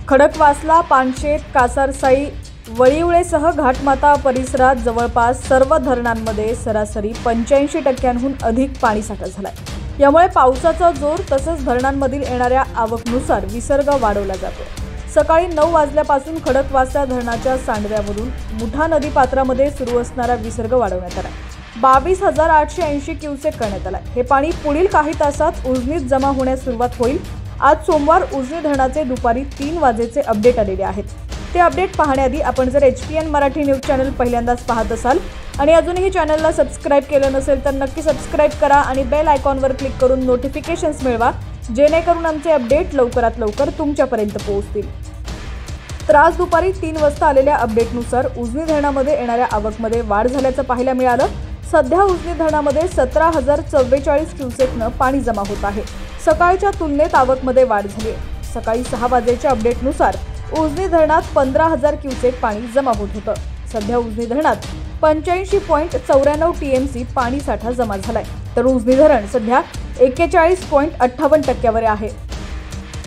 खडकवासला, पानशेत, कासारसाई, वळिवळेसह घाटमाता परिसरात जवळपास सर्व धरणांमध्ये सरासरी 85%हून अधिक पाणीसाठा झालाय। यामुळे पावसाचा जोर तसंच धरणांमधील येणाऱ्या आवकनुसार विसर्ग वाढवला जातो। सकाळी 9 वाजल्यापासून खडकवासला धरणाच्या सांडव्यामधून मुठा नदीपात्रामध्ये सुरू असणारा विसर्ग वाढवण्यात आला। 22,880 क्युसेक करण्यात आला। हे पाणी पुढील काही तासात उजनीत जमा होण्यास सुरुवात होईल। आज सोमवार उजनी धरणाचे दुपारी 3 वाजेचे अपडेट आलेले आहेत। ते अपडेट पाहण्याआधी आपण जर HPN मराठी न्यूज चॅनल पहिल्यांदाच पाहत असाल आणि अजूनही चॅनलला सबस्क्राइब केलं नसेल तर नक्की सबस्क्राइब करा आणि बेल आयकॉनवर क्लिक करून नोटिफिकेशन्स मिळवा, जेणेकरून आमचे अपडेट लवकरात लवकर तुमच्यापर्यंत पोहोचतील। तर आज दुपारी 3 वाजता आलेल्या अपडेटनुसार उजनी धरणामध्ये येणाऱ्या आवकमध्ये वाढ झाल्याचं पाहायला मिळालं। सध्या उजनी धरणामध्ये 17,044 क्युसेकनं पाणी जमा होत आहे। सकाळच्या तुलनेत आवकमध्ये वाढ झाली आहे। सकाळी 6 वाजेच्या अपडेटनुसार उजनी धरणात 15,000 क्युसेक पाणी जमा होत होतं। सध्या उजनी धरणात 85.94 TMC पाणी साठा जमा झालाय, तर उजनी धरण सध्या 41.58% आहे।